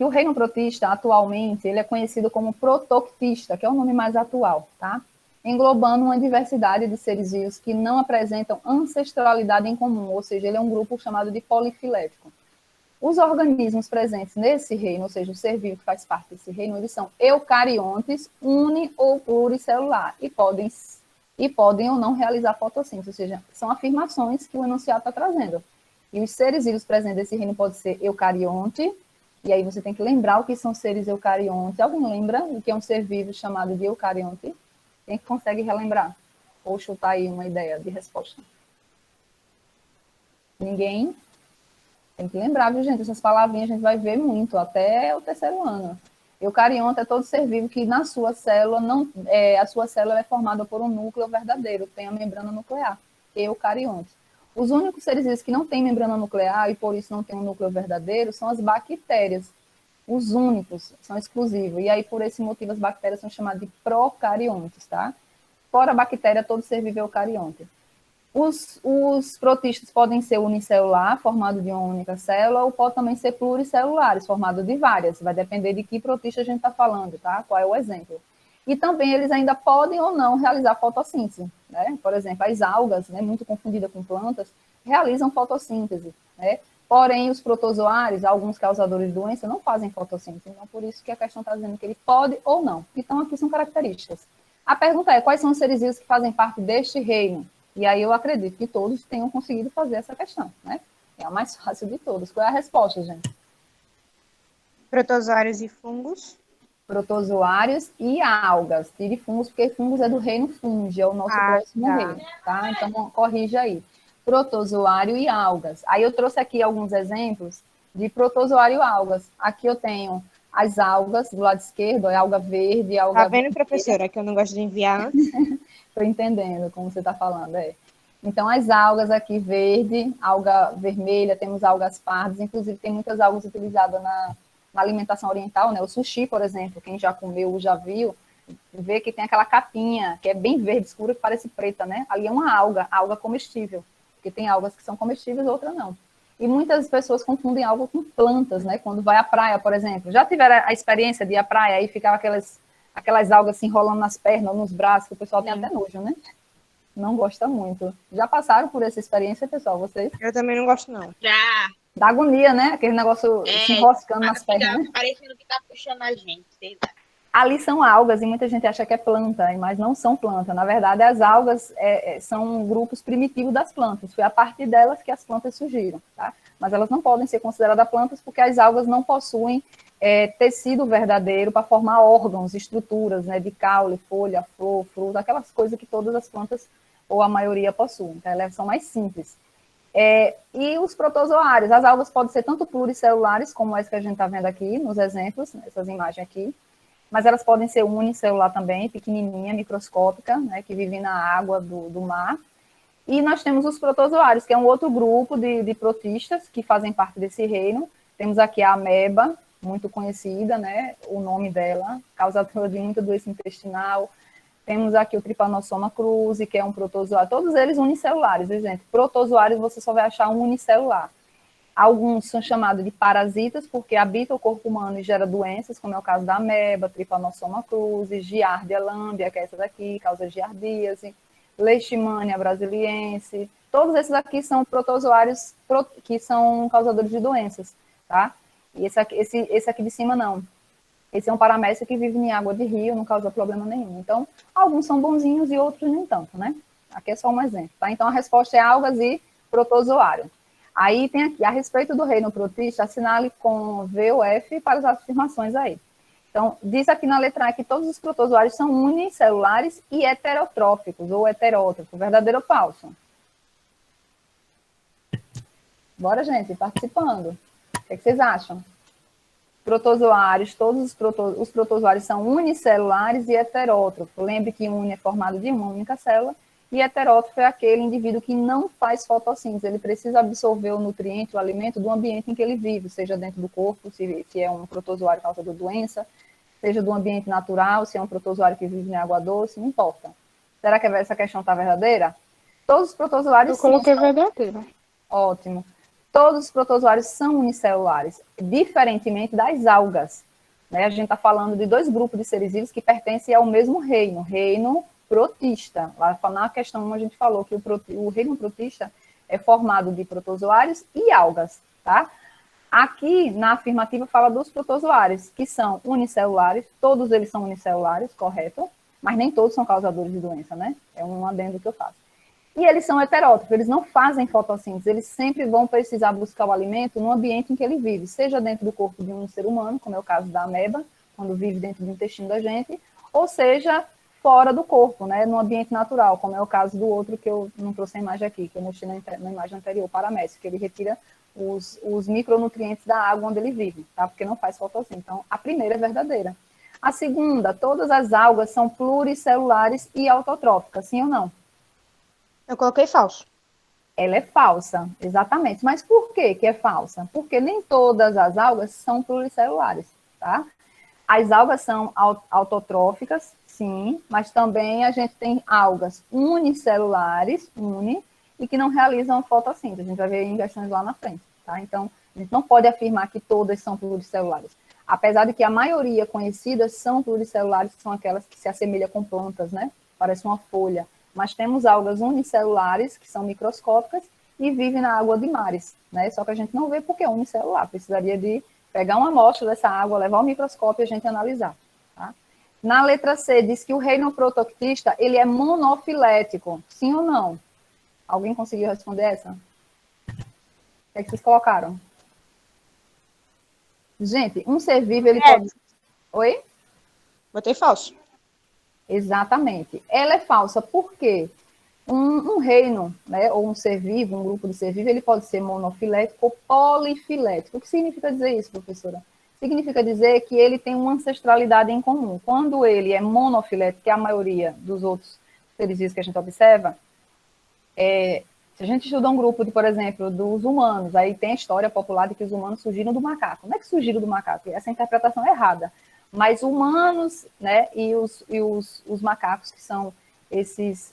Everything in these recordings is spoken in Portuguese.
que o reino protista, atualmente, ele é conhecido como protoctista, que é o nome mais atual, tá? Englobando uma diversidade de seres vivos que não apresentam ancestralidade em comum, ou seja, ele é um grupo chamado de polifilético. Os organismos presentes nesse reino, ou seja, o ser vivo que faz parte desse reino, eles são eucariontes, uni ou pluricelular, e podem ou não realizar fotossíntese, ou seja, são afirmações que o enunciado está trazendo. E os seres vivos presentes nesse reino podem ser eucarionte, e aí você tem que lembrar o que são seres eucariontes. Alguém lembra o que é um ser vivo chamado de eucarionte? Quem consegue relembrar? Ou chutar aí uma ideia de resposta? Ninguém? Tem que lembrar, viu, gente? Essas palavrinhas a gente vai ver muito, até o terceiro ano. Eucarionte é todo ser vivo que na sua célula, a sua célula é formada por um núcleo verdadeiro, tem a membrana nuclear, eucarionte. Os únicos seres vivos que não têm membrana nuclear e por isso não têm um núcleo verdadeiro são as bactérias. Os únicos, são exclusivos. E aí, por esse motivo, as bactérias são chamadas de procariontes, tá? Fora a bactéria, todo ser vivo é eucarionte. Os protistas podem ser unicelular, formado de uma única célula, ou pode também ser pluricelulares, formado de várias. Vai depender de que protista a gente está falando, tá? Qual é o exemplo. E também eles ainda podem ou não realizar fotossíntese, né? Por exemplo, as algas, né, muito confundida com plantas, realizam fotossíntese, né? Porém, os protozoários, alguns causadores de doença, não fazem fotossíntese. Então, por isso que a questão está dizendo que ele pode ou não. Então, aqui são características. A pergunta é, quais são os seres vivos que fazem parte deste reino? E aí eu acredito que todos tenham conseguido fazer essa questão, né? É a mais fácil de todos. Qual é a resposta, gente? Protozoários e fungos. Protozoários e algas. Tire fungos, porque fungos é do reino fungi, é o nosso próximo reino, tá? Então, corrija aí. Protozoário e algas. Aí eu trouxe aqui alguns exemplos de protozoário e algas. Aqui eu tenho as algas, do lado esquerdo, é alga verde, alga Tá vendo, professora, que eu não gosto de enviar antes? Estou entendendo como você está falando, é. Então, as algas aqui verde, alga vermelha, temos algas pardas, inclusive tem muitas algas utilizadas na alimentação oriental, né? O sushi, por exemplo, quem já comeu, já viu, vê que tem aquela capinha, que é bem verde, escura, que parece preta, né? Ali é uma alga comestível, porque tem algas que são comestíveis, outras não. E muitas pessoas confundem algo com plantas, né? Quando vai à praia, por exemplo. Já tiveram a experiência de ir à praia e ficar aquelas algas se enrolando nas pernas, nos braços, que o pessoal tem até nojo, né? Não gosta muito. Já passaram por essa experiência, pessoal, vocês? Eu também não gosto, não. Já. Dá agonia, né? Aquele negócio se enroscando nas pernas, né? Parecendo que tá puxando a gente, sei lá. Ali são algas e muita gente acha que é planta, mas não são planta. Na verdade, as algas são grupos primitivos das plantas. Foi a partir delas que as plantas surgiram, tá? Mas elas não podem ser consideradas plantas porque as algas não possuem tecido verdadeiro para formar órgãos, estruturas, né, de caule, folha, flor, fruta, aquelas coisas que todas as plantas, ou a maioria, possuem. Então, elas são mais simples. E os protozoários, as algas podem ser tanto pluricelulares, como essa que a gente está vendo aqui, nos exemplos, nessas imagens aqui, mas elas podem ser unicelular também, pequenininha, microscópica, né, que vivem na água do mar. E nós temos os protozoários, que é um outro grupo de protistas que fazem parte desse reino. Temos aqui a ameba, muito conhecida, né, o nome dela, causadora de muita doença intestinal. Temos aqui o Trypanosoma cruzi, que é um protozoário, todos eles unicelulares, viu, gente? Protozoários você só vai achar um unicelular. Alguns são chamados de parasitas, porque habitam o corpo humano e geram doenças, como é o caso da ameba, Trypanosoma cruzi, Giardia lambia, que é essa daqui, causa giardíase, Leishmania brasiliense. Todos esses aqui são protozoários que são causadores de doenças, tá? E esse aqui de cima não. Esse é um paramécia que vive em água de rio, não causa problema nenhum. Então, alguns são bonzinhos e outros nem tanto, né? Aqui é só um exemplo, tá? Então, a resposta é algas e protozoário. Aí tem aqui, a respeito do reino protista, assinale com V ou F para as afirmações aí. Então, diz aqui na letra A que todos os protozoários são unicelulares e heterotróficos, ou heterótrofos, verdadeiro ou falso? Bora, gente, participando. O que vocês acham? Protozoários, todos os protozoários são unicelulares e heterótrofos. Lembre que uni é formado de uma única célula e heterótrofo é aquele indivíduo que não faz fotossíntese. Ele precisa absorver o nutriente, o alimento do ambiente em que ele vive, seja dentro do corpo, se é um protozoário causador de doença, seja do ambiente natural, se é um protozoário que vive em água doce, não importa. Será que essa questão está verdadeira? Todos os protozoários... Eu coloquei verdadeira. Ótimo. Todos os protozoários são unicelulares, diferentemente das algas. Né? A gente está falando de dois grupos de seres vivos que pertencem ao mesmo reino protista. Lá na questão 1 a gente falou que o reino protista é formado de protozoários e algas, tá? Aqui, na afirmativa, fala dos protozoários, que são unicelulares, todos eles são unicelulares, correto? Mas nem todos são causadores de doença, né? É um adendo que eu faço. E eles são heterótrofos, eles não fazem fotossíntese, eles sempre vão precisar buscar o alimento no ambiente em que ele vive, seja dentro do corpo de um ser humano, como é o caso da ameba, quando vive dentro do intestino da gente, ou seja, fora do corpo, né, no ambiente natural, como é o caso do outro que eu não trouxe a imagem aqui, que eu mostrei na imagem anterior, o paramécio, que ele retira os micronutrientes da água onde ele vive, tá? Porque não faz fotossíntese. Então, a primeira é verdadeira. A segunda, todas as algas são pluricelulares e autotróficas, sim ou não? Eu coloquei falso. Ela é falsa, exatamente. Mas por que que é falsa? Porque nem todas as algas são pluricelulares, tá? As algas são autotróficas, sim, mas também a gente tem algas unicelulares, e que não realizam fotossíntese. A gente vai ver em questões lá na frente, tá? Então, a gente não pode afirmar que todas são pluricelulares. Apesar de que a maioria conhecidas são pluricelulares, que são aquelas que se assemelham com plantas, né? Parece uma folha. Mas temos algas unicelulares, que são microscópicas, e vivem na água de mares, né? Só que a gente não vê porque é unicelular. Precisaria de pegar uma amostra dessa água, levar ao microscópio e a gente analisar, tá? Na letra C, diz que o reino protoctista, ele é monofilético. Sim ou não? Alguém conseguiu responder essa? O que é que vocês colocaram? Gente, um ser vivo, ele pode... Oi? Botei falso. Exatamente. Ela é falsa por quê? Um reino, né, ou um ser vivo, um grupo de ser vivo, ele pode ser monofilético ou polifilético. O que significa dizer isso, professora? Significa dizer que ele tem uma ancestralidade em comum. Quando ele é monofilético, que é a maioria dos outros seres vivos que a gente observa, se a gente estuda um grupo, por exemplo, dos humanos, aí tem a história popular de que os humanos surgiram do macaco. Como é que surgiram do macaco? Essa interpretação é errada. Mas humanos, né, e os macacos, que são esses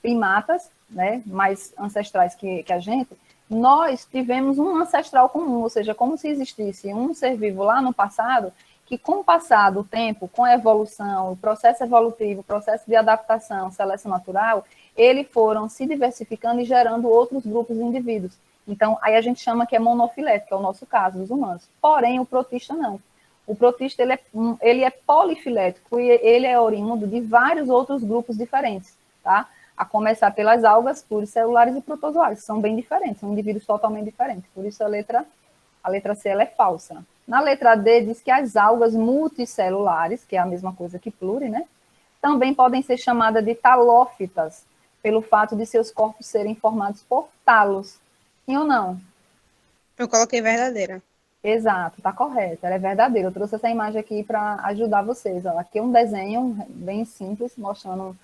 primatas, né, mais ancestrais que a gente, nós tivemos um ancestral comum, ou seja, como se existisse um ser vivo lá no passado, que com o passar do tempo, com a evolução, o processo evolutivo, o processo de adaptação, seleção natural, eles foram se diversificando e gerando outros grupos de indivíduos. Então, aí a gente chama que é monofilético, que é o nosso caso, dos humanos. Porém, o protista não. O protista, ele é polifilético e ele é oriundo de vários outros grupos diferentes, tá? A começar pelas algas pluricelulares e protozoários, que são bem diferentes, são indivíduos totalmente diferentes. Por isso a letra C ela é falsa. Na letra D diz que as algas multicelulares, que é a mesma coisa que pluri, né? Também podem ser chamadas de talófitas, pelo fato de seus corpos serem formados por talos. Sim ou não? Eu coloquei verdadeira. Exato, tá correto, ela é verdadeira. Eu trouxe essa imagem aqui para ajudar vocês. Ó. Aqui é um desenho bem simples, mostrando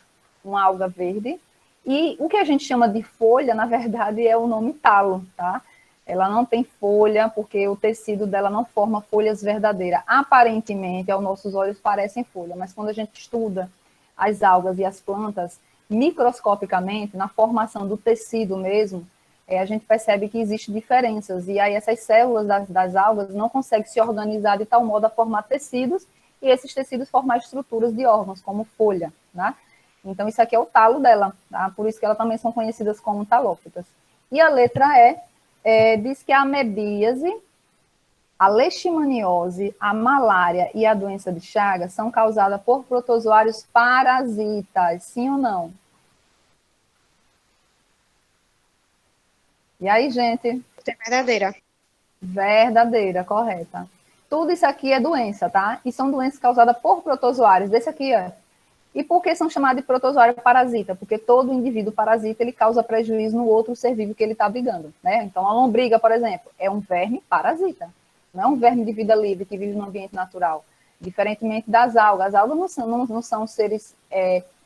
uma alga verde. E o que a gente chama de folha, na verdade, é o nome talo, tá? Ela não tem folha, porque o tecido dela não forma folhas verdadeiras. Aparentemente, aos nossos olhos, parecem folha, mas quando a gente estuda as algas e as plantas, microscopicamente, na formação do tecido mesmo, a gente percebe que existem diferenças, e aí essas células das algas não conseguem se organizar de tal modo a formar tecidos, e esses tecidos formar estruturas de órgãos, como folha, né? Então, isso aqui é o talo dela, tá? Por isso que elas também são conhecidas como talófitas. E a letra E diz que a amebíase, a leishmaniose, a malária e a doença de Chagas são causadas por protozoários parasitas, sim ou não? E aí, gente? Botei verdadeira. Verdadeira, correta. Tudo isso aqui é doença, tá? E são doenças causadas por protozoários. Desse aqui, ó. E por que são chamados de protozoário parasita? Porque todo indivíduo parasita, ele causa prejuízo no outro ser vivo que ele está brigando, né? Então, a lombriga, por exemplo, é um verme parasita. Não é um verme de vida livre que vive no ambiente natural. Diferentemente das algas. As algas não são seres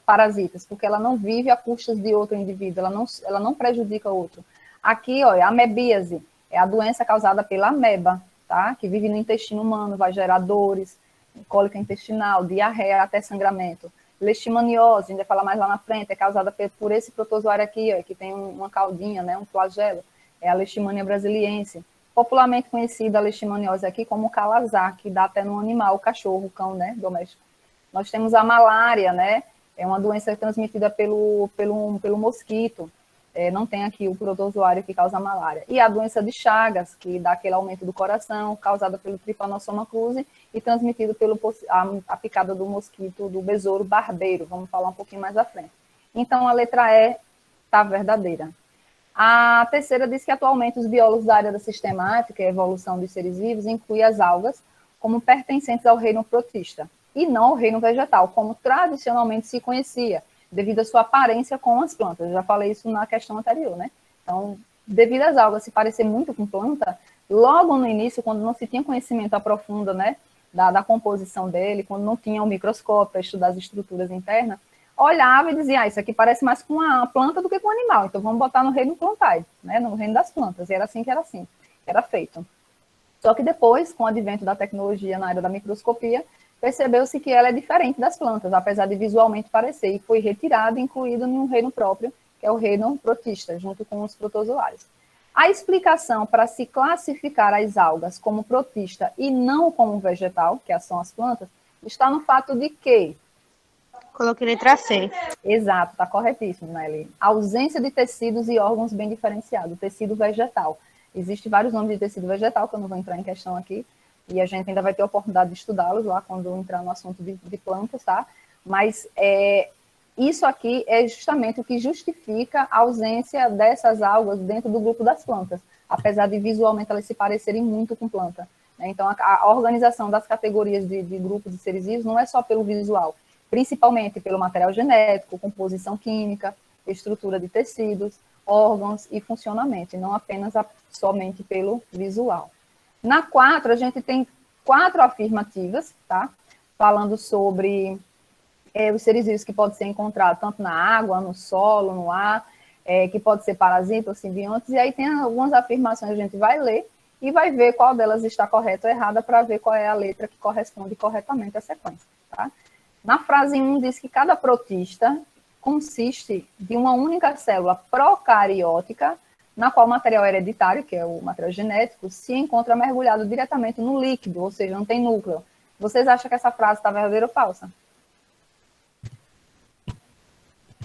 parasitas, porque ela não vive a custas de outro indivíduo, ela não prejudica outro. Aqui, ó, a amebíase é a doença causada pela ameba, tá? Que vive no intestino humano, vai gerar dores, cólica intestinal, diarreia, até sangramento. Leishmaniose, a gente vai falar mais lá na frente, é causada por esse protozoário aqui, ó, que tem uma caudinha, né, um flagelo, é a Leishmania brasiliense, popularmente conhecida a leishmaniose aqui como calazar, que dá até no animal, o cachorro, o cão, né, doméstico. Nós temos a malária, né, é uma doença transmitida pelo mosquito, não tem aqui o protozoário que causa a malária. E a doença de Chagas, que dá aquele aumento do coração, causada pelo Trypanosoma cruzi e transmitido pelo a picada do mosquito do besouro barbeiro. Vamos falar um pouquinho mais à frente. Então, a letra E está verdadeira. A terceira diz que atualmente os biólogos da área da sistemática e evolução dos seres vivos incluem as algas como pertencentes ao reino protista e não ao reino vegetal, como tradicionalmente se conhecia, devido à sua aparência com as plantas. Eu já falei isso na questão anterior, né? Então, devido às algas se parecer muito com planta, logo no início, quando não se tinha conhecimento aprofundo, né, da composição dele, quando não tinha um microscópio para estudar as estruturas internas, olhava e dizia, isso aqui parece mais com a planta do que com o animal, então vamos botar no reino plantae, né, no reino das plantas. E era assim, era feito. Só que depois, com o advento da tecnologia na área da microscopia, percebeu-se que ela é diferente das plantas, apesar de visualmente parecer, e foi retirada e incluída em um reino próprio, que é o reino protista, junto com os protozoários. A explicação para se classificar as algas como protista e não como vegetal, que são as plantas, está no fato de que... Coloquei letra C. Exato, está corretíssimo, Nelly. Ausência de tecidos e órgãos bem diferenciados, tecido vegetal. Existem vários nomes de tecido vegetal, que eu não vou entrar em questão aqui, e a gente ainda vai ter a oportunidade de estudá-los lá quando entrar no assunto de plantas, tá? Mas isso aqui é justamente o que justifica a ausência dessas algas dentro do grupo das plantas, apesar de visualmente elas se parecerem muito com planta, né? Então, a organização das categorias de grupos de seres vivos não é só pelo visual, principalmente pelo material genético, composição química, estrutura de tecidos, órgãos e funcionamento, e não apenas somente pelo visual. Na 4, a gente tem 4 afirmativas, tá? Falando sobre os seres vivos que podem ser encontrados tanto na água, no solo, no ar, que pode ser parasita ou simbiontes, e aí tem algumas afirmações que a gente vai ler e vai ver qual delas está correta ou errada para ver qual é a letra que corresponde corretamente à sequência, tá? Na frase 1 diz que cada protista consiste de uma única célula procariótica, na qual o material hereditário, que é o material genético, se encontra mergulhado diretamente no líquido, ou seja, não tem núcleo. Vocês acham que essa frase está verdadeira ou falsa?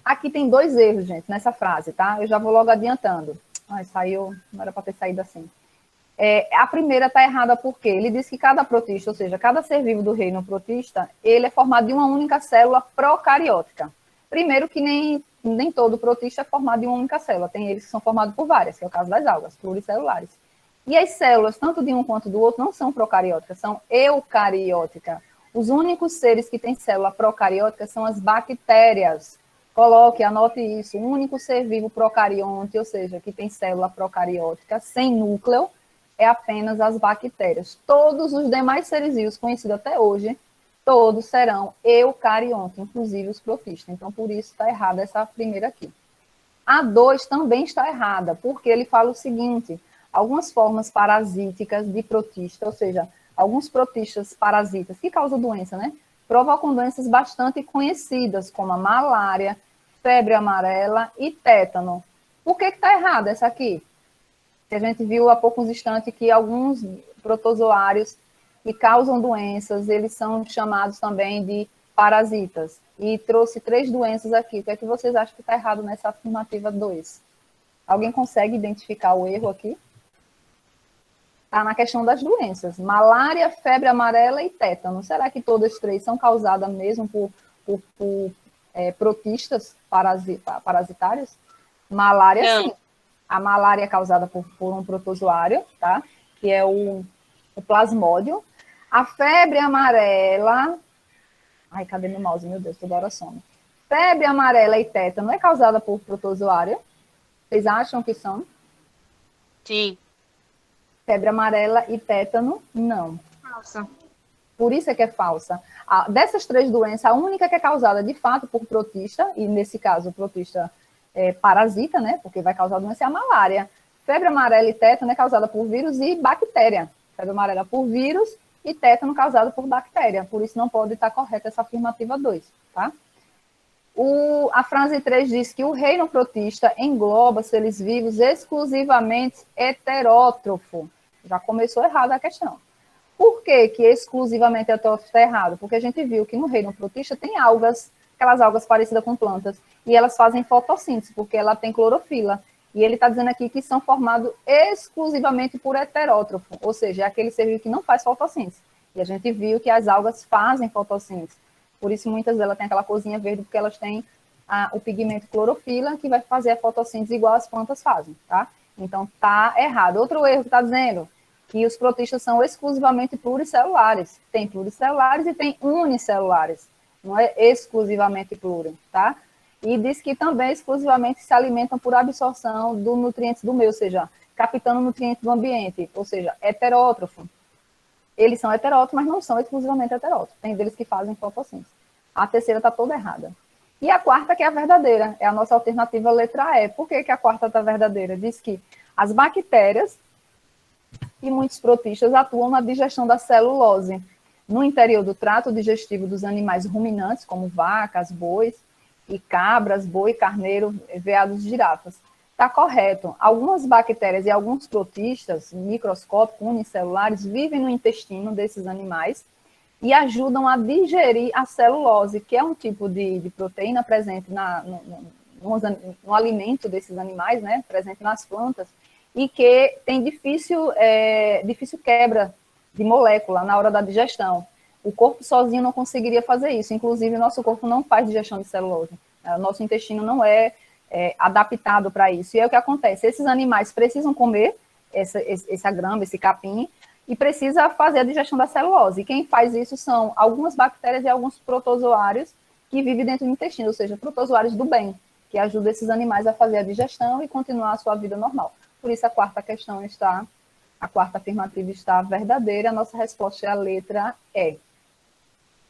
Aqui tem 2 erros, gente, nessa frase, tá? Eu já vou logo adiantando. Ai, saiu, não era para ter saído assim. A primeira está errada porque ele diz que cada protista, ou seja, cada ser vivo do reino protista, ele é formado de uma única célula procariótica. Primeiro que nem todo protista é formado de uma única célula, tem eles que são formados por várias, que é o caso das algas, pluricelulares. E as células, tanto de um quanto do outro, não são procarióticas, são eucarióticas. Os únicos seres que têm célula procariótica são as bactérias. Coloque, anote isso, o único ser vivo procarionte, ou seja, que tem célula procariótica sem núcleo, é apenas as bactérias. Todos os demais seres vivos conhecidos até hoje, todos serão eucariontes, inclusive os protistas. Então, por isso está errada essa primeira aqui. A 2 também está errada, porque ele fala o seguinte, algumas formas parasíticas de protista, ou seja, alguns protistas parasitas que causam doença, né? Provocam doenças bastante conhecidas, como a malária, febre amarela e tétano. Por que está errada essa aqui? A gente viu há poucos instantes que alguns protozoários que causam doenças, eles são chamados também de parasitas. E trouxe 3 doenças aqui. O que é que vocês acham que está errado nessa afirmativa 2? Alguém consegue identificar o erro aqui? Está na questão das doenças. Malária, febre amarela e tétano. Será que todas 3 são causadas mesmo por protistas parasitários? Malária, Não. sim. A malária é causada por um protozoário, tá? Que é o plasmódio. A febre amarela... Ai, cadê meu mouse? Meu Deus, toda hora some. Febre amarela e tétano é causada por protozoário? Vocês acham que são? Sim. Febre amarela e tétano, não. Falsa. Por isso é que é falsa. Dessas 3 doenças, a única que é causada de fato por protista, e nesse caso o protista parasita, né? Porque vai causar doença é a malária. Febre amarela e tétano é causada por vírus e bactéria. Febre amarela por vírus e tétano causado por bactéria. Por isso não pode estar correta essa afirmativa 2, tá? A frase 3 diz que o reino protista engloba seres vivos exclusivamente heterótrofo. Já começou errado a questão. Por que que exclusivamente heterótrofo está errado? Porque a gente viu que no reino protista tem algas, aquelas algas parecidas com plantas, e elas fazem fotossíntese, porque ela tem clorofila. E ele está dizendo aqui que são formados exclusivamente por heterótrofo, ou seja, é aquele ser vivo que não faz fotossíntese. E a gente viu que as algas fazem fotossíntese. Por isso, muitas delas têm aquela corzinha verde, porque elas têm o pigmento clorofila, que vai fazer a fotossíntese igual as plantas fazem, tá? Então, tá errado. Outro erro que está dizendo que os protistas são exclusivamente pluricelulares. Tem pluricelulares e tem unicelulares. Não é exclusivamente pluri, tá? E diz que também exclusivamente se alimentam por absorção dos nutrientes do meio, ou seja, captando nutrientes do ambiente, ou seja, heterótrofo. Eles são heterótrofos, mas não são exclusivamente heterótrofos. Tem deles que fazem fotossíntese. A terceira está toda errada. E a quarta, que é a verdadeira, é a nossa alternativa letra E. Por que que a quarta está verdadeira? Diz que as bactérias e muitos protistas atuam na digestão da celulose no interior do trato digestivo dos animais ruminantes, como vacas, bois, e cabras, boi, carneiro, veados, girafas. Está correto. Algumas bactérias e alguns protistas microscópicos, unicelulares, vivem no intestino desses animais e ajudam a digerir a celulose, que é um tipo de proteína presente no alimento desses animais, né, presente nas plantas, e que tem difícil quebra de molécula na hora da digestão. O corpo sozinho não conseguiria fazer isso. Inclusive, o nosso corpo não faz digestão de celulose. O nosso intestino não é adaptado para isso. E é o que acontece. Esses animais precisam comer essa grama, esse capim, e precisa fazer a digestão da celulose. E quem faz isso são algumas bactérias e alguns protozoários que vivem dentro do intestino, ou seja, protozoários do bem, que ajudam esses animais a fazer a digestão e continuar a sua vida normal. Por isso, a quarta afirmativa está verdadeira. A nossa resposta é a letra E.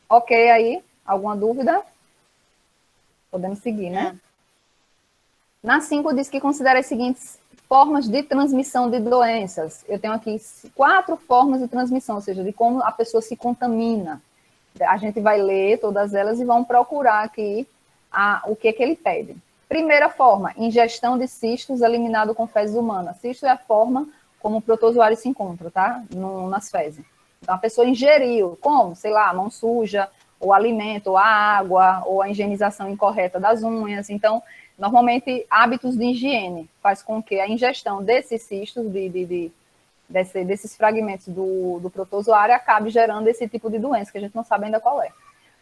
Ok aí? Alguma dúvida? Podemos seguir, né? Na 5 diz que considera as seguintes formas de transmissão de doenças. Eu tenho aqui 4 formas de transmissão, ou seja, de como a pessoa se contamina. A gente vai ler todas elas e vamos procurar aqui o que ele pede. Primeira forma, ingestão de cistos eliminado com fezes humanas. Cisto é a forma como o protozoário se encontra, tá? Nas fezes. Então, a pessoa ingeriu, como? Sei lá, a mão suja, ou alimento, ou a água, ou a higienização incorreta das unhas. Então, normalmente, hábitos de higiene faz com que a ingestão desses cistos, desses fragmentos do protozoário, acabe gerando esse tipo de doença, que a gente não sabe ainda qual é.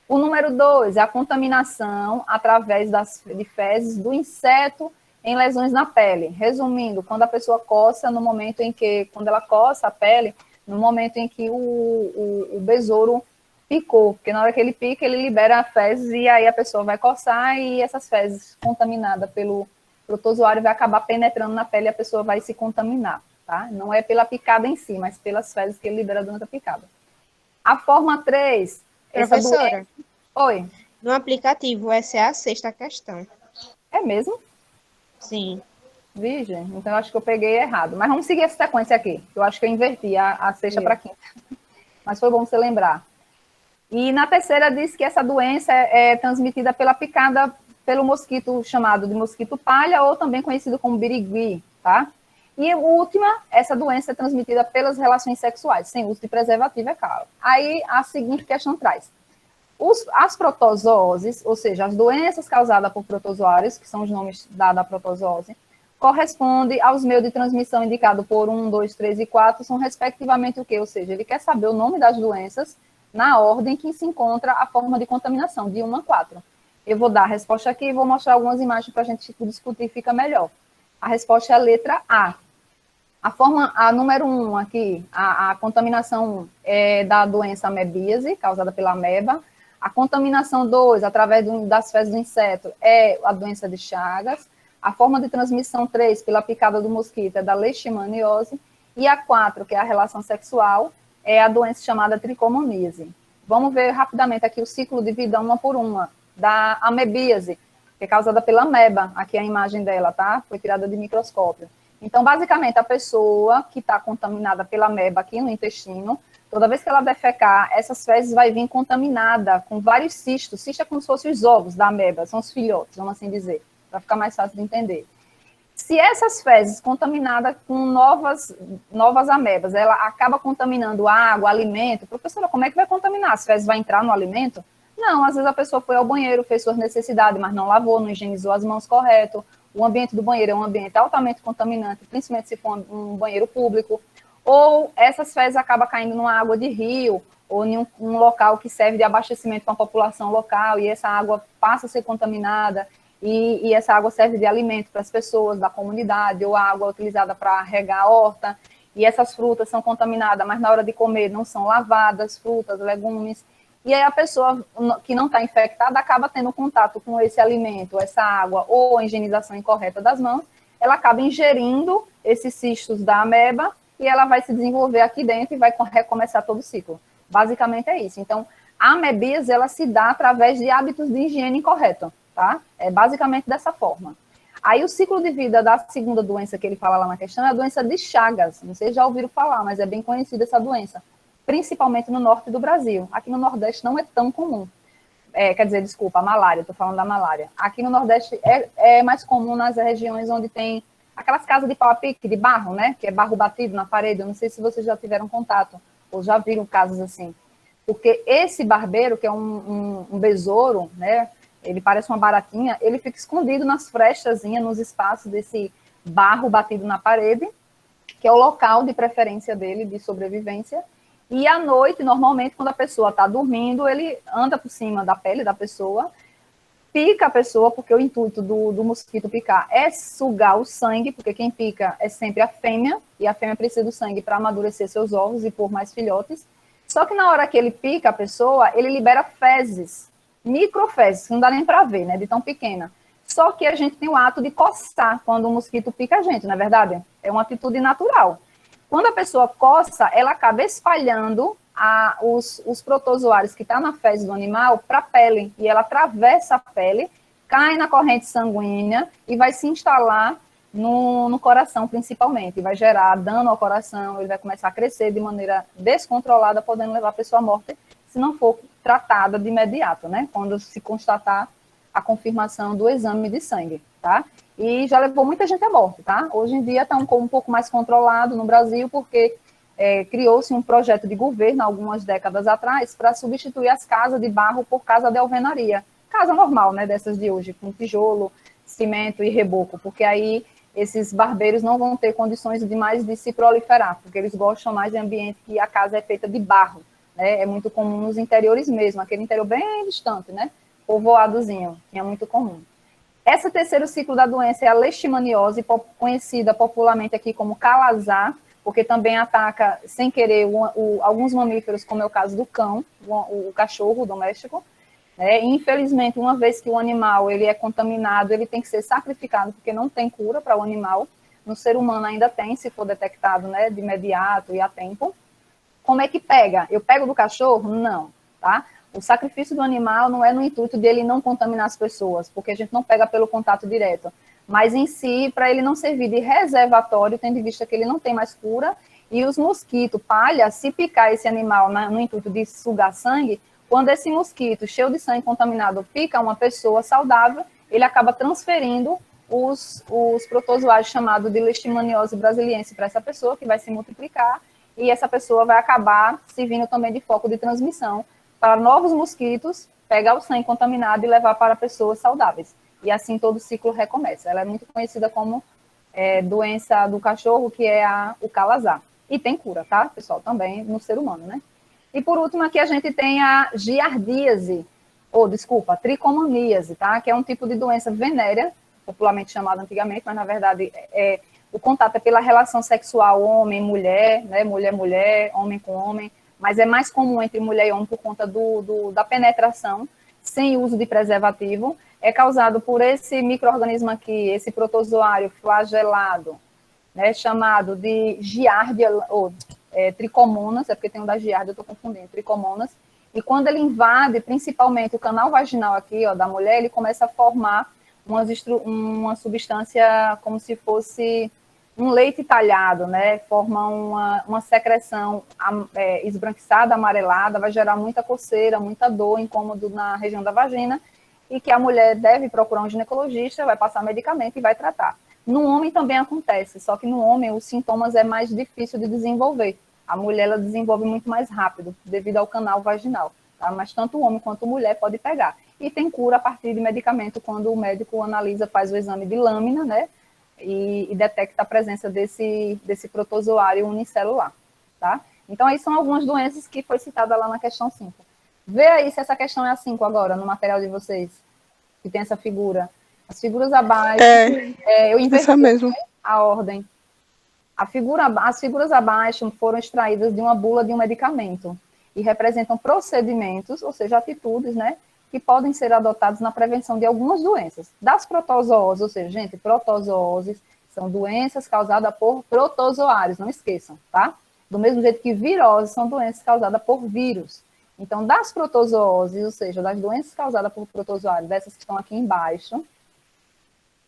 O número 2 é a contaminação através de fezes do inseto em lesões na pele. Resumindo, quando a pessoa coça, quando ela coça a pele, no momento em que o besouro picou, porque na hora que ele pica, ele libera fezes e aí a pessoa vai coçar e essas fezes contaminadas pelo protozoário vai acabar penetrando na pele e a pessoa vai se contaminar, tá? Não é pela picada em si, mas pelas fezes que ele libera durante a picada. A forma 3... Professora, Oi. no aplicativo, essa é a sexta questão. É mesmo? Sim. Virgem, então eu acho que eu peguei errado. Mas vamos seguir essa sequência aqui. Eu acho que eu inverti a sexta para a quinta. Mas foi bom você lembrar. E na terceira diz que essa doença é transmitida pela picada pelo mosquito chamado de mosquito palha, ou também conhecido como birigui, tá? E a última, essa doença é transmitida pelas relações sexuais, sem uso de preservativo, é claro. Aí a seguinte questão traz. As protozooses, ou seja, as doenças causadas por protozoários, que são os nomes dados à protozoose, corresponde aos meios de transmissão indicados por 1, 2, 3 e 4, são respectivamente o quê? Ou seja, ele quer saber o nome das doenças na ordem que se encontra a forma de contaminação, de 1 a 4. Eu vou dar a resposta aqui e vou mostrar algumas imagens para a gente discutir e fica melhor. A resposta é a letra A. A número 1 aqui, a contaminação 1 é da doença amebíase, causada pela ameba. A contaminação 2, através das fezes do inseto, é a doença de Chagas. A forma de transmissão 3, pela picada do mosquito, é da leishmaniose. E a 4, que é a relação sexual, é a doença chamada tricomoníase. Vamos ver rapidamente aqui o ciclo de vida uma por uma, da amebíase, que é causada pela ameba. Aqui é a imagem dela, tá? Foi tirada de microscópio. Então, basicamente, a pessoa que está contaminada pela ameba aqui no intestino Toda vez que ela defecar, essas fezes vai vir contaminada com vários cistos. Cisto é como se fossem os ovos da ameba, são os filhotes, vamos assim dizer, para ficar mais fácil de entender. Se essas fezes contaminadas com novas amebas, ela acaba contaminando água, alimento, professora, como é que vai contaminar? As fezes vão entrar no alimento? Não, às vezes a pessoa foi ao banheiro, fez suas necessidades, mas não lavou, não higienizou as mãos correto. O ambiente do banheiro é um ambiente altamente contaminante, principalmente se for um banheiro público. Ou essas fezes acabam caindo numa água de rio, ou em um local que serve de abastecimento para a população local, e essa água passa a ser contaminada, e essa água serve de alimento para as pessoas da comunidade, ou a água é utilizada para regar a horta, e essas frutas são contaminadas, mas na hora de comer não são lavadas, frutas, legumes, e aí a pessoa que não está infectada acaba tendo contato com esse alimento, essa água, ou a higienização incorreta das mãos, ela acaba ingerindo esses cistos da ameba, e ela vai se desenvolver aqui dentro e vai recomeçar todo o ciclo. Basicamente é isso. Então, a amebíase, ela se dá através de hábitos de higiene incorreto, tá? É basicamente dessa forma. Aí o ciclo de vida da segunda doença que ele fala lá na questão é a doença de Chagas. Não sei se já ouviram falar, mas é bem conhecida essa doença, principalmente no norte do Brasil. Aqui no Nordeste não é tão comum. Quer dizer, desculpa, a malária, estou falando da malária. Aqui no Nordeste é mais comum nas regiões onde tem aquelas casas de pau a pique, de barro, né? Que é barro batido na parede. Eu não sei se vocês já tiveram contato ou já viram casos assim. Porque esse barbeiro, que é um besouro, né? Ele parece uma baratinha, ele fica escondido nas frestazinhas, nos espaços desse barro batido na parede, que é o local de preferência dele, de sobrevivência. E à noite, normalmente, quando a pessoa está dormindo, ele anda por cima da pele da pessoa, pica a pessoa, porque o intuito do mosquito picar é sugar o sangue, porque quem pica é sempre a fêmea, e a fêmea precisa do sangue para amadurecer seus ovos e pôr mais filhotes. Só que na hora que ele pica a pessoa, ele libera fezes, microfezes, que não dá nem para ver, né, de tão pequena. Só que a gente tem o ato de coçar quando o mosquito pica a gente, não é verdade? É uma atitude natural. Quando a pessoa coça, ela acaba espalhando os protozoários que estão na fezes do animal para a pele, e ela atravessa a pele, cai na corrente sanguínea e vai se instalar no coração, principalmente, e vai gerar dano ao coração, ele vai começar a crescer de maneira descontrolada, podendo levar a pessoa à morte, se não for tratada de imediato, né? Quando se constatar a confirmação do exame de sangue, tá? E já levou muita gente à morte, tá? Hoje em dia está um pouco mais controlado no Brasil, porque criou-se um projeto de governo, algumas décadas atrás, para substituir as casas de barro por casa de alvenaria. Casa normal, né, dessas de hoje, com tijolo, cimento e reboco, porque aí esses barbeiros não vão ter condições demais de se proliferar, porque eles gostam mais de ambiente que a casa é feita de barro, né? É muito comum nos interiores mesmo, aquele interior bem distante, né? Povoadozinho, que é muito comum. Esse terceiro ciclo da doença é a leishmaniose, conhecida popularmente aqui como calazar, porque também ataca, sem querer, alguns mamíferos, como é o caso do cão, o cachorro doméstico. Infelizmente, uma vez que o animal ele é contaminado, ele tem que ser sacrificado, porque não tem cura para o animal. No ser humano ainda tem, se for detectado, né, de imediato e a tempo. Como é que pega? Eu pego do cachorro? Não, tá? O sacrifício do animal não é no intuito de ele não contaminar as pessoas, porque a gente não pega pelo contato direto, mas em si, para ele não servir de reservatório, tendo em vista que ele não tem mais cura, e os mosquitos, palha, se picar esse animal no intuito de sugar sangue, quando esse mosquito cheio de sangue contaminado pica uma pessoa saudável, ele acaba transferindo os protozoários chamados de leishmaniose brasiliense para essa pessoa, que vai se multiplicar, e essa pessoa vai acabar servindo também de foco de transmissão para novos mosquitos, pegar o sangue contaminado e levar para pessoas saudáveis. E assim todo o ciclo recomeça. Ela é muito conhecida como doença do cachorro, que é o calazar. E tem cura, tá, pessoal? Também no ser humano, né? E por último, aqui a gente tem a giardíase, tricomoníase, tá? Que é um tipo de doença venérea, popularmente chamada antigamente, mas na verdade o contato é pela relação sexual homem-mulher, né? Mulher-mulher, homem com homem, mas é mais comum entre mulher e homem por conta da penetração, sem uso de preservativo. É causado por esse micro-organismo aqui, esse protozoário flagelado, né, chamado de giardia, ou tricomonas, é porque tem um da giardia, eu estou confundindo, tricomonas, e quando ele invade, principalmente o canal vaginal aqui, ó, da mulher, ele começa a formar uma substância como se fosse um leite talhado, né, forma uma secreção esbranquiçada, amarelada, vai gerar muita coceira, muita dor, incômodo na região da vagina, e que a mulher deve procurar um ginecologista, vai passar medicamento e vai tratar. No homem também acontece, só que no homem os sintomas é mais difícil de desenvolver. A mulher ela desenvolve muito mais rápido, devido ao canal vaginal, tá? Mas tanto o homem quanto a mulher pode pegar. E tem cura a partir de medicamento, quando o médico analisa, faz o exame de lâmina, né? E detecta a presença desse protozoário unicelular, tá? Então, aí são algumas doenças que foi citada lá na questão 5. Vê aí se essa questão é a 5 agora, no material de vocês, que tem essa figura. As figuras abaixo, eu inverti essa mesmo. a ordem. As figuras abaixo foram extraídas de uma bula de um medicamento e representam procedimentos, ou seja, atitudes, né, que podem ser adotados na prevenção de algumas doenças. Das protozooses, ou seja, gente, protozooses são doenças causadas por protozoários, não esqueçam, tá? Do mesmo jeito que viroses são doenças causadas por vírus. Então, das protozooses, ou seja, das doenças causadas por protozoários, dessas que estão aqui embaixo,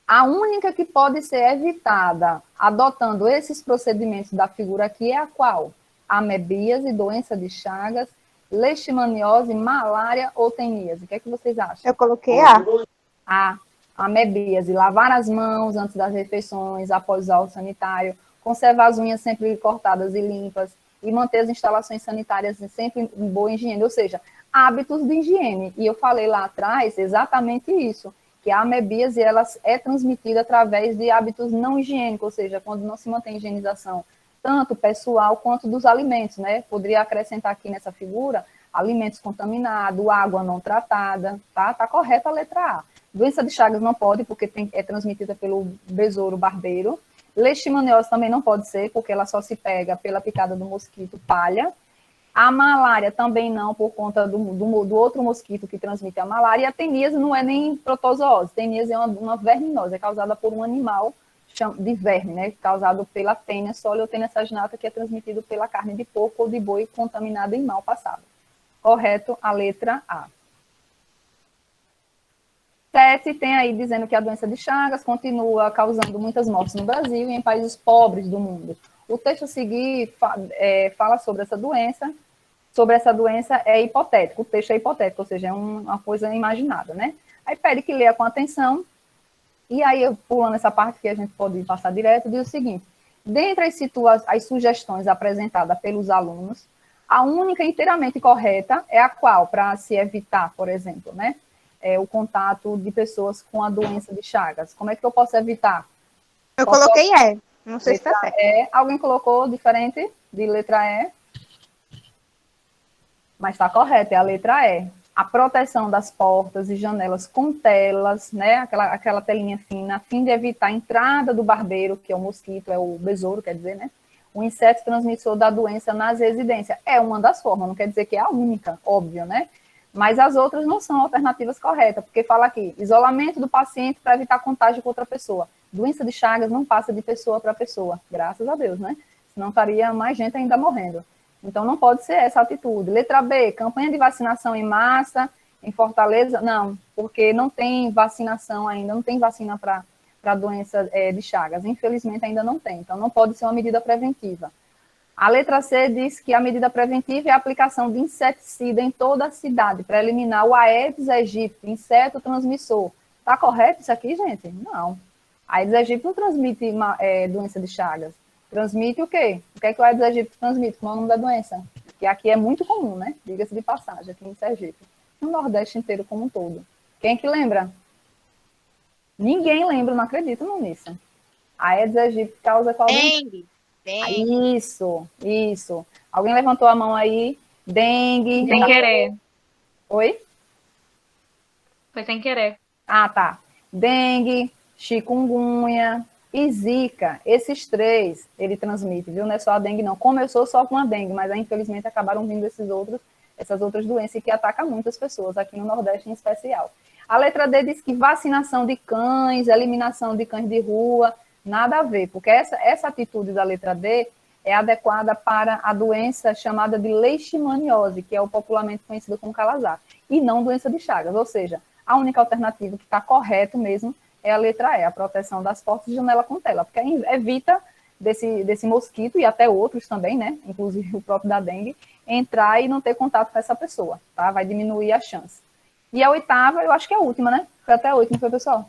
a única que pode ser evitada adotando esses procedimentos da figura aqui é a qual? Amebíase, doença de Chagas, leishmaniose, malária ou teníase. O que é que vocês acham? Eu coloquei A. A amebíase, lavar as mãos antes das refeições, após usar o sanitário, conservar as unhas sempre cortadas e limpas e manter as instalações sanitárias sempre em boa higiene, ou seja, hábitos de higiene. E eu falei lá atrás exatamente isso, que a amebíase ela é transmitida através de hábitos não higiênicos, ou seja, quando não se mantém higienização tanto pessoal quanto dos alimentos, né? Poderia acrescentar aqui nessa figura alimentos contaminados, água não tratada, tá? Tá correta a letra A. Doença de Chagas não pode, porque é transmitida pelo besouro barbeiro. Leishmaniose também não pode ser, porque ela só se pega pela picada do mosquito palha. A malária também não, por conta do outro mosquito que transmite a malária. E a teníase não é nem protozoose, teníase é uma verminose, é causada por um animal de verme, né, causado pela tênia soli ou tênia saginata, que é transmitido pela carne de porco ou de boi contaminada em mal passado. Correto, a letra A. 7 tem aí dizendo que a doença de Chagas continua causando muitas mortes no Brasil e em países pobres do mundo. O texto a seguir fala sobre essa doença. Sobre essa doença é hipotético, o texto é hipotético, ou seja, é uma coisa imaginada, né? Aí pede que leia com atenção. E aí, pulando essa parte que a gente pode passar direto, diz o seguinte: dentre as sugestões apresentadas pelos alunos, a única inteiramente correta é a qual, para se evitar, por exemplo, né, o contato de pessoas com a doença de Chagas. Como é que eu posso evitar? Eu coloquei E. Não sei se está certo. Alguém colocou diferente de letra E? Mas está correto, é a letra E. A proteção das portas e janelas com telas, né, aquela telinha fina, a fim de evitar a entrada do barbeiro, que é o mosquito, é o besouro, quer dizer, né, o inseto transmissor da doença nas residências. É uma das formas, não quer dizer que é a única, óbvio, né, mas as outras não são alternativas corretas, porque fala aqui, isolamento do paciente para evitar contágio com outra pessoa. Doença de Chagas não passa de pessoa para pessoa, graças a Deus, né, senão estaria mais gente ainda morrendo. Então, não pode ser essa atitude. Letra B, campanha de vacinação em massa, em Fortaleza? Não, porque não tem vacinação ainda, não tem vacina para a doença de Chagas. Infelizmente, ainda não tem. Então, não pode ser uma medida preventiva. A letra C diz que a medida preventiva é a aplicação de inseticida em toda a cidade para eliminar o Aedes aegypti, inseto transmissor. Está correto isso aqui, gente? Não. A Aedes aegypti não transmite doença de Chagas. Transmite o quê? O que é que o Aedes aegypti transmite? Qual é o nome da doença? Que aqui é muito comum, né? Diga-se de passagem, aqui em Sergipe. No Nordeste inteiro como um todo. Quem que lembra? Ninguém lembra, não acredito nisso. A Aedes aegypti causa qual? Dengue. Isso. Alguém levantou a mão aí? Dengue. Sem querer. Oi? Foi sem querer. Ah, tá. Dengue, chikungunya e zika. Esses 3 ele transmite, viu? Não é só a dengue, não. Começou só com a dengue, mas aí, infelizmente, acabaram vindo essas outras doenças que atacam muitas pessoas, aqui no Nordeste em especial. A letra D diz que vacinação de cães, eliminação de cães de rua, nada a ver, porque essa atitude da letra D é adequada para a doença chamada de leishmaniose, que é o popularmente conhecido como calazar, e não doença de Chagas, ou seja, a única alternativa que está correto mesmo é a letra E, a proteção das portas de janela com tela, porque evita desse mosquito, e até outros também, né? Inclusive o próprio da dengue, entrar e não ter contato com essa pessoa, tá? Vai diminuir a chance. E a oitava, eu acho que é a última, né? Foi até a última, foi, pessoal?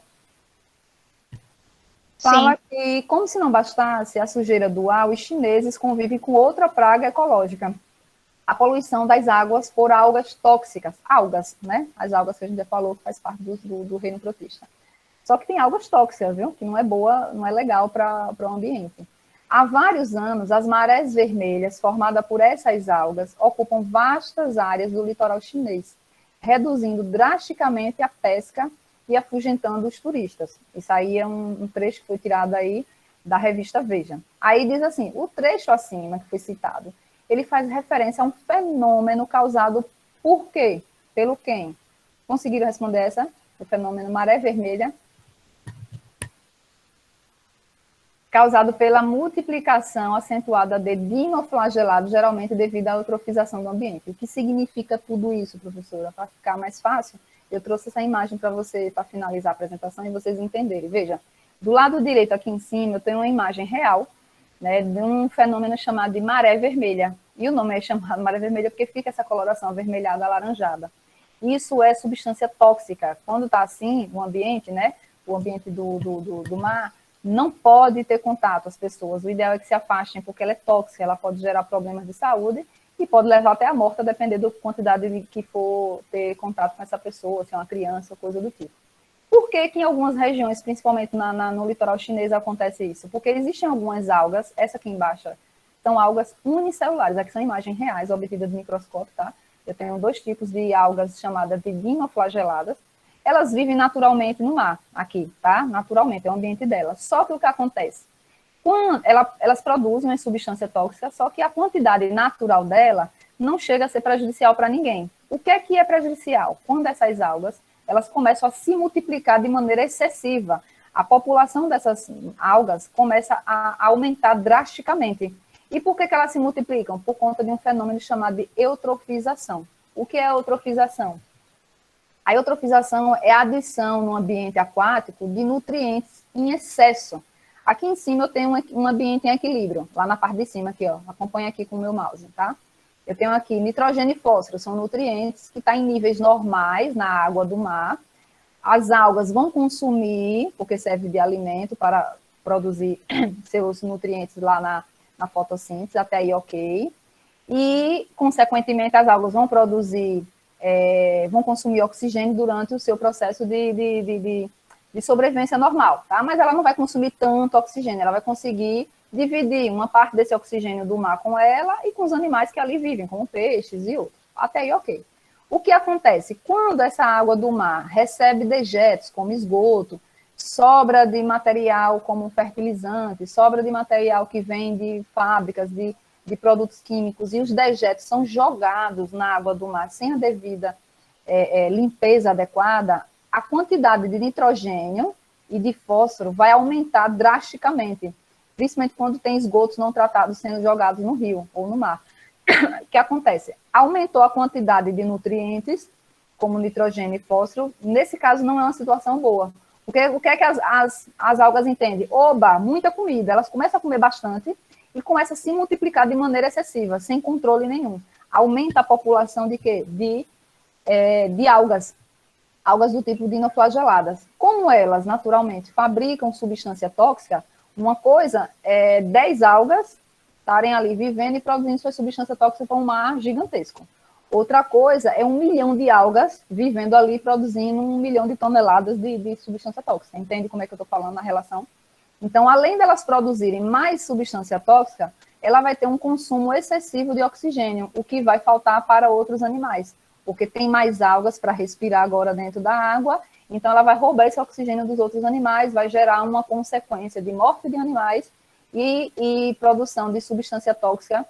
Fala que, como se não bastasse a sujeira do ar, os chineses convivem com outra praga ecológica, a poluição das águas por algas tóxicas. Algas, né? As algas que a gente já falou, que faz parte do reino protista. Só que tem algas tóxicas, viu? Que não é boa, não é legal para o ambiente. Há vários anos, as marés vermelhas, formadas por essas algas, ocupam vastas áreas do litoral chinês, reduzindo drasticamente a pesca e afugentando os turistas. Isso aí é um trecho que foi tirado aí da revista Veja. Aí diz assim, o trecho acima que foi citado, ele faz referência a um fenômeno causado por quê? Pelo quem? Conseguiram responder essa? O fenômeno maré vermelha? Causado pela multiplicação acentuada de dinoflagelados, geralmente devido à eutrofização do ambiente. O que significa tudo isso, professora? Para ficar mais fácil, eu trouxe essa imagem para você, para finalizar a apresentação e vocês entenderem. Veja, do lado direito aqui em cima, eu tenho uma imagem real, né, de um fenômeno chamado de maré vermelha. E o nome é chamado maré vermelha porque fica essa coloração avermelhada, alaranjada. Isso é substância tóxica. Quando está assim, o ambiente, né, o ambiente do mar, não pode ter contato as pessoas. O ideal é que se afastem, porque ela é tóxica, ela pode gerar problemas de saúde e pode levar até a morte, a depender da quantidade que for ter contato com essa pessoa, se é uma criança, coisa do tipo. Por que que em algumas regiões, principalmente no litoral chinês, acontece isso? Porque existem algumas algas, essa aqui embaixo, são algas unicelulares, aqui são imagens reais, obtidas de microscópio, tá? Eu tenho 2 tipos de algas chamadas de dinoflageladas. Elas vivem naturalmente no mar, aqui, tá? Naturalmente, é o ambiente delas. Só que o que acontece? Quando elas produzem uma substância tóxica, só que a quantidade natural dela não chega a ser prejudicial para ninguém. O que é prejudicial? Quando essas algas, elas começam a se multiplicar de maneira excessiva. A população dessas algas começa a aumentar drasticamente. E por que elas se multiplicam? Por conta de um fenômeno chamado de eutrofização. O que é eutrofização? A eutrofização é a adição no ambiente aquático de nutrientes em excesso. Aqui em cima eu tenho um ambiente em equilíbrio, lá na parte de cima aqui, ó, acompanha aqui com o meu mouse, tá? Eu tenho aqui nitrogênio e fósforo, são nutrientes que estão em níveis normais na água do mar. As algas vão consumir, porque serve de alimento para produzir seus nutrientes lá na fotossíntese, até aí ok. E, consequentemente, as algas vão produzir vão consumir oxigênio durante o seu processo de sobrevivência normal, tá? Mas ela não vai consumir tanto oxigênio, ela vai conseguir dividir uma parte desse oxigênio do mar com ela e com os animais que ali vivem, como peixes e outros. Até aí, ok. O que acontece? Quando essa água do mar recebe dejetos, como esgoto, sobra de material como fertilizante, sobra de material que vem de fábricas, de produtos químicos, e os dejetos são jogados na água do mar sem a devida limpeza adequada, a quantidade de nitrogênio e de fósforo vai aumentar drasticamente, principalmente quando tem esgotos não tratados sendo jogados no rio ou no mar. O que acontece? Aumentou a quantidade de nutrientes, como nitrogênio e fósforo, nesse caso não é uma situação boa. O que é que as algas entendem? Oba, muita comida, elas começam a comer bastante, e começa a se multiplicar de maneira excessiva, sem controle nenhum. Aumenta a população de quê? De algas. Algas do tipo dinoflageladas. Como elas, naturalmente, fabricam substância tóxica, uma coisa é 10 algas estarem ali vivendo e produzindo sua substância tóxica para um mar gigantesco. Outra coisa é 1 milhão de algas vivendo ali, produzindo 1 milhão de toneladas de substância tóxica. Entende como é que eu estou falando na relação? Então, além delas produzirem mais substância tóxica, ela vai ter um consumo excessivo de oxigênio, o que vai faltar para outros animais, porque tem mais algas para respirar agora dentro da água, então ela vai roubar esse oxigênio dos outros animais, vai gerar uma consequência de morte de animais e produção de substância tóxica